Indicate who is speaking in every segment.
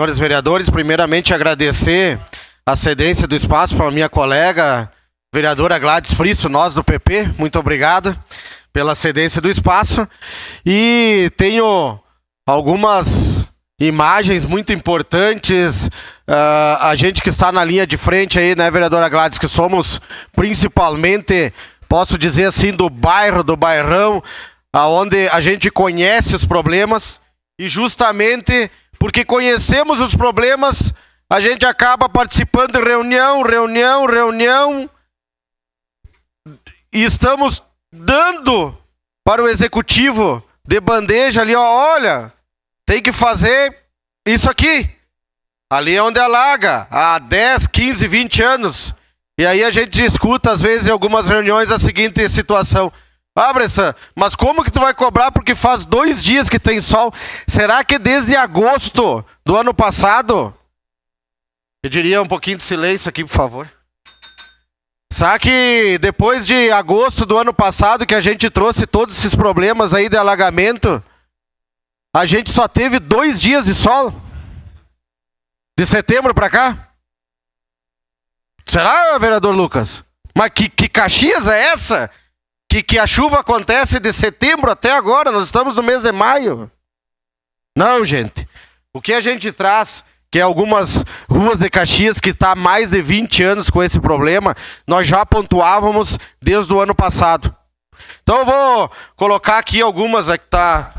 Speaker 1: Senhores vereadores, primeiramente agradecer a cedência do espaço para a minha colega, vereadora Gladys Frisso, nós do PP. Muito obrigado pela cedência do espaço. E tenho algumas imagens muito importantes. A gente que está na linha de frente aí, né, vereadora Gladys, que somos principalmente, posso dizer assim, do bairro, do bairrão, aonde a gente conhece os problemas e justamente porque conhecemos os problemas, a gente acaba participando de reunião e estamos dando para o executivo de bandeja ali, ó, olha, tem que fazer isso aqui. Ali é onde alaga, há 10, 15, 20 anos. E aí a gente escuta, às vezes, em algumas reuniões, a seguinte situação. Ah, Bressan, mas como que tu vai cobrar porque faz 2 dias que tem sol? Será que desde agosto do ano passado? Pediria um pouquinho de silêncio aqui, por favor. Será que depois de agosto do ano passado que a gente trouxe todos esses problemas aí de alagamento, a gente só teve 2 dias de sol? De setembro pra cá? Será, vereador Lucas? Mas que Caxias é essa? Que a chuva acontece de setembro até agora, nós estamos no mês de maio. Não, gente. O que a gente traz, que é algumas ruas de Caxias que está há mais de 20 anos com esse problema, nós já pontuávamos desde o ano passado. Então eu vou colocar aqui algumas, que tá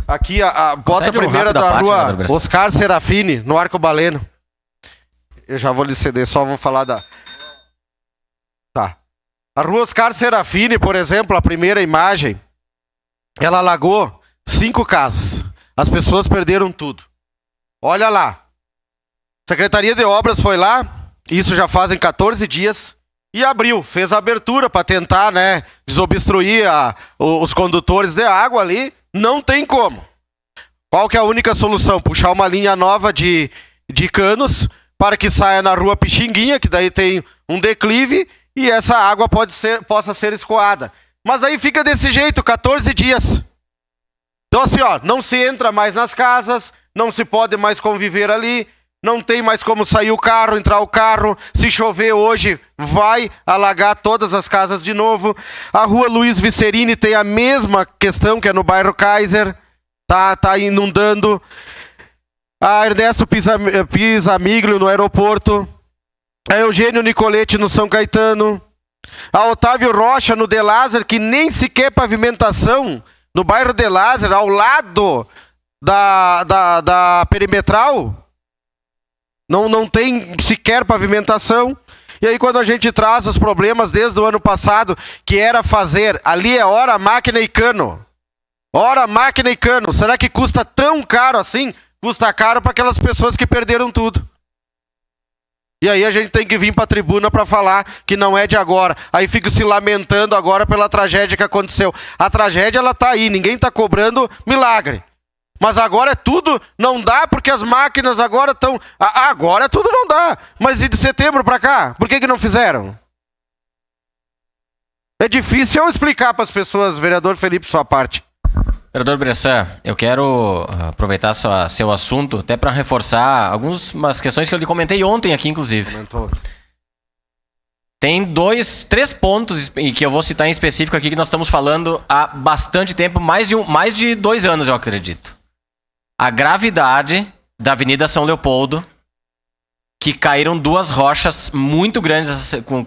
Speaker 1: aqui, bota a primeira da rua Oscar Serafini, no Arcobaleno. Eu já vou lhe ceder, só vou falar da... Tá. A rua Oscar Serafini, por exemplo, a primeira imagem, ela alagou 5 casas. As pessoas perderam tudo. Olha lá. Secretaria de Obras foi lá, isso já fazem 14 dias, e abriu, fez a abertura para tentar, né, desobstruir os condutores de água ali. Não tem como. Qual que é a única solução? Puxar uma linha nova de canos para que saia na rua Pixinguinha, que daí tem um declive, e essa água possa ser escoada. Mas aí fica desse jeito, 14 dias. Então assim, ó, não se entra mais nas casas, não se pode mais conviver ali, não tem mais como sair o carro, entrar o carro. Se chover hoje, vai alagar todas as casas de novo. A rua Luiz Vicerini tem a mesma questão, que é no bairro Kaiser. Tá inundando. A Ernesto Pisamiglio no aeroporto. A Eugênio Nicolete no São Caetano. A Otávio Rocha no De Lázaro, que nem sequer pavimentação. No bairro De Lázaro, ao lado da perimetral. Não tem sequer pavimentação. E aí quando a gente traz os problemas desde o ano passado, que era fazer, ali é hora, máquina e cano. Hora, máquina e cano. Será que custa tão caro assim? Custa caro para aquelas pessoas que perderam tudo. E aí a gente tem que vir para a tribuna para falar que não é de agora. Aí fica se lamentando agora pela tragédia que aconteceu. A tragédia, ela tá aí, ninguém tá cobrando milagre. Mas agora é tudo, não dá porque as máquinas agora estão... Agora tudo não dá. Mas e de setembro para cá? Por que não fizeram? É difícil eu explicar para as pessoas, vereador Felipe, sua parte.
Speaker 2: Vereador Bressan, eu quero aproveitar seu assunto até para reforçar algumas questões que eu lhe comentei ontem aqui, inclusive. Comentou. Tem 3 pontos e que eu vou citar em específico aqui que nós estamos falando há bastante tempo, mais de 2 anos, eu acredito. A gravidade da Avenida São Leopoldo, que caíram 2 rochas muito grandes com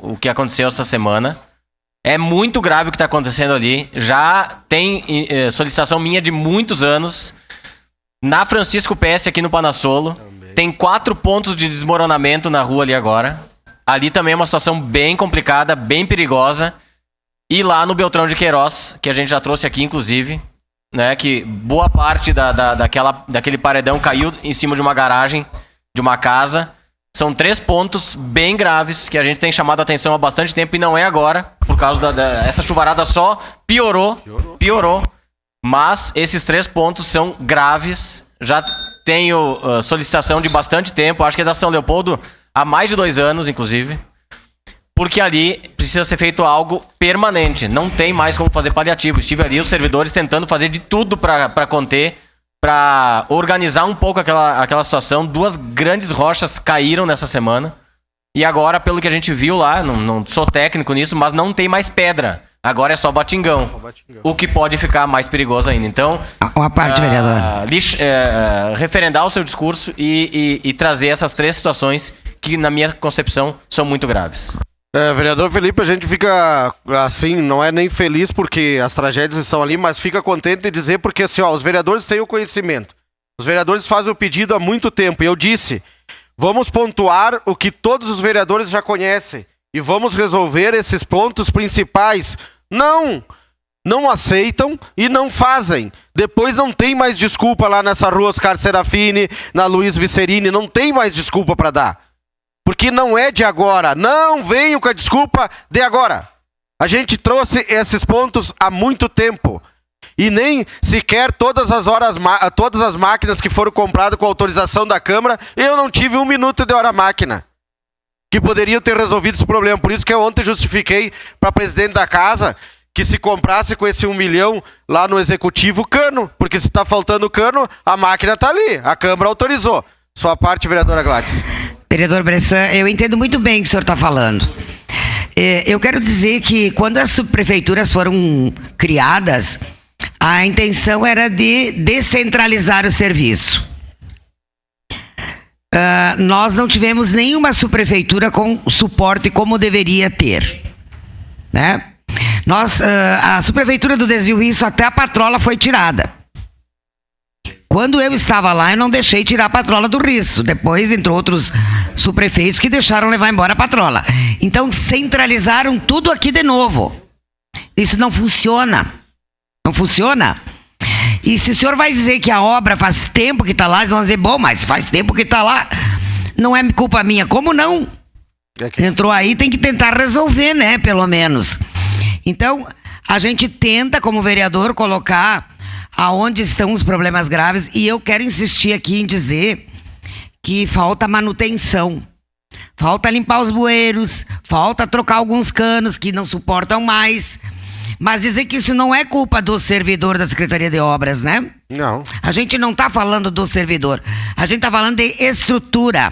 Speaker 2: o que aconteceu essa semana. É muito grave o que está acontecendo ali. Já tem solicitação minha de muitos anos. Na Francisco PS, aqui no Panassolo, tem 4 pontos de desmoronamento na rua ali agora. Ali também é uma situação bem complicada, bem perigosa. E lá no Beltrão de Queiroz, que a gente já trouxe aqui, inclusive, né, que boa parte daquele paredão caiu em cima de uma garagem, de uma casa. São 3 pontos bem graves que a gente tem chamado a atenção há bastante tempo e não é agora, por causa essa chuvarada só piorou. Mas esses 3 pontos são graves. Já tenho solicitação de bastante tempo, acho que é da São Leopoldo há mais de 2 anos, inclusive. Porque ali precisa ser feito algo permanente. Não tem mais como fazer paliativo. Estive ali, os servidores tentando fazer de tudo para conter, para organizar um pouco aquela situação. 2 grandes rochas caíram nessa semana. E agora, pelo que a gente viu lá, não sou técnico nisso, mas não tem mais pedra. Agora é só batingão. O que pode ficar mais perigoso ainda. Então,
Speaker 3: uma parte, vereador.
Speaker 2: Referendar o seu discurso e trazer essas 3 situações que, na minha concepção, são muito graves.
Speaker 1: Vereador Felipe, a gente fica assim, não é nem feliz porque as tragédias estão ali, mas fica contente de dizer porque assim, os vereadores têm o conhecimento. Os vereadores fazem o pedido há muito tempo e eu disse, vamos pontuar o que todos os vereadores já conhecem e vamos resolver esses pontos principais. Não aceitam e não fazem. Depois não tem mais desculpa lá nessa rua Oscar Serafini, na Luiz Vicerini, não tem mais desculpa para dar. Porque não é de agora. Não venham com a desculpa de agora. A gente trouxe esses pontos há muito tempo. E nem sequer todas as máquinas que foram compradas com autorização da Câmara, eu não tive 1 minuto de hora máquina. Que poderiam ter resolvido esse problema. Por isso que eu ontem justifiquei para presidente da casa que se comprasse com esse 1 milhão lá no executivo cano. Porque se está faltando cano, a máquina está ali. A Câmara autorizou. Sua parte, vereadora Gladys.
Speaker 3: Vereador Bressan, eu entendo muito bem o que o senhor está falando. Eu quero dizer que quando as subprefeituras foram criadas, a intenção era de descentralizar o serviço. Nós não tivemos nenhuma subprefeitura com suporte como deveria ter, né? A subprefeitura do Desvio Isso, até a patrola foi tirada. Quando eu estava lá, eu não deixei tirar a patrola do Risso. Depois entrou outros subprefeitos que deixaram levar embora a patrola. Então centralizaram tudo aqui de novo. Isso não funciona. Não funciona. E se o senhor vai dizer que a obra faz tempo que está lá, eles vão dizer, bom, mas faz tempo que está lá, não é culpa minha. Como não? Entrou aí, tem que tentar resolver, né, pelo menos. Então, a gente tenta, como vereador, colocar aonde estão os problemas graves, e eu quero insistir aqui em dizer que falta manutenção. Falta limpar os bueiros, falta trocar alguns canos que não suportam mais. Mas dizer que isso não é culpa do servidor da Secretaria de Obras, né?
Speaker 1: Não.
Speaker 3: A gente não está falando do servidor. A gente está falando de estrutura.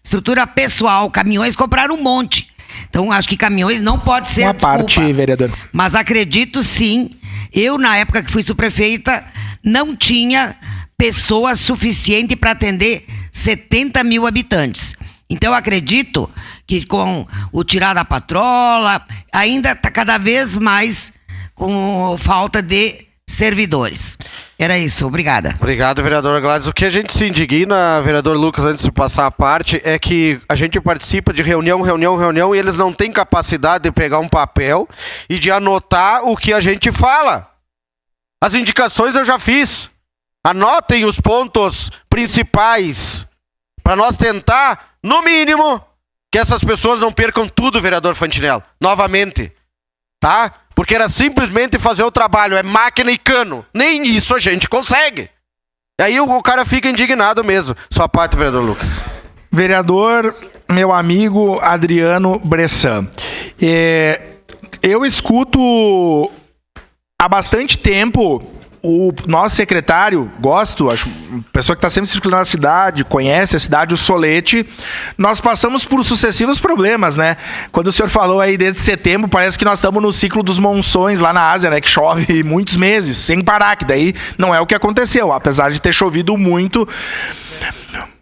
Speaker 3: Estrutura pessoal. Caminhões compraram um monte. Então, acho que caminhões não pode ser a desculpa.
Speaker 4: Uma parte, vereador.
Speaker 3: Mas acredito sim. Eu, na época que fui subprefeita, não tinha pessoa suficiente para atender 70 mil habitantes. Então, eu acredito que com o tirar da patrola, ainda está cada vez mais com falta de servidores. Era isso, obrigada.
Speaker 1: Obrigado, vereadora Gladys. O que a gente se indigna, vereador Lucas, antes de passar a parte, é que a gente participa de reunião, e eles não têm capacidade de pegar um papel e de anotar o que a gente fala. As indicações eu já fiz. Anotem os pontos principais para nós tentar, no mínimo, que essas pessoas não percam tudo, vereador Fantinel. Novamente. Tá? Porque era simplesmente fazer o trabalho. É máquina e cano. Nem isso a gente consegue. E aí o cara fica indignado mesmo. Sua parte, vereador Lucas.
Speaker 4: Vereador, meu amigo Adriano Bressan. Eu escuto há bastante tempo o nosso secretário, acho, pessoa que está sempre circulando na cidade, conhece a cidade, o Solete. Nós passamos por sucessivos problemas, né? Quando o senhor falou aí desde setembro, parece que nós estamos no ciclo dos monções lá na Ásia, né? Que chove muitos meses, sem parar, que daí não é o que aconteceu, apesar de ter chovido muito.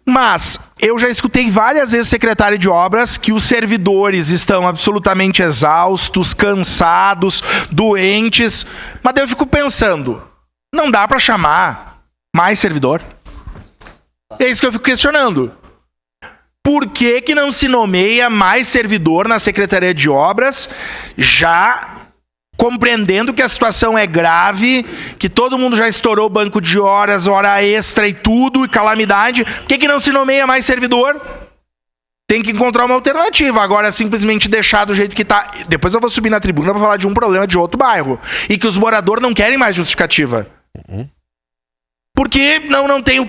Speaker 4: Mas eu já escutei várias vezes secretário de obras que os servidores estão absolutamente exaustos, cansados, doentes. Mas daí eu fico pensando, não dá para chamar mais servidor? É isso que eu fico questionando. Por que que não se nomeia mais servidor na Secretaria de Obras, já compreendendo que a situação é grave, que todo mundo já estourou o banco de horas, hora extra e tudo, e calamidade? Por que que não se nomeia mais servidor? Tem que encontrar uma alternativa. Agora, simplesmente deixar do jeito que tá. Depois eu vou subir na tribuna para falar de um problema de outro bairro. E que os moradores não querem mais justificativa. porque não tem o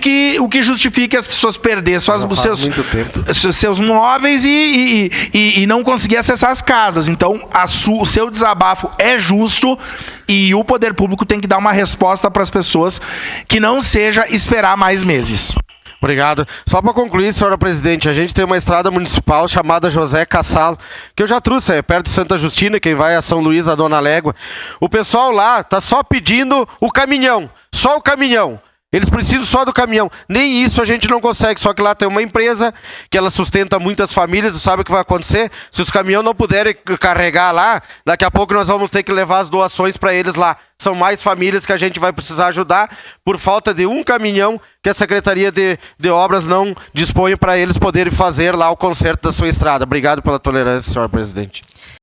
Speaker 4: que justifique as pessoas perder seus móveis e não conseguir acessar as casas. Então, o seu desabafo é justo e o poder público tem que dar uma resposta para as pessoas que não seja esperar mais meses.
Speaker 1: Obrigado. Só para concluir, senhora presidente, a gente tem uma estrada municipal chamada José Cassalo, que eu já trouxe, perto de Santa Justina, quem vai a São Luís, a Dona Légua. O pessoal lá tá só pedindo o caminhão, só o caminhão. Eles precisam só do caminhão. Nem isso a gente não consegue. Só que lá tem uma empresa que ela sustenta muitas famílias. Sabe o que vai acontecer? Se os caminhões não puderem carregar lá, daqui a pouco nós vamos ter que levar as doações para eles lá. São mais famílias que a gente vai precisar ajudar por falta de um caminhão que a Secretaria de Obras não dispõe para eles poderem fazer lá o conserto da sua estrada. Obrigado pela tolerância, senhor presidente.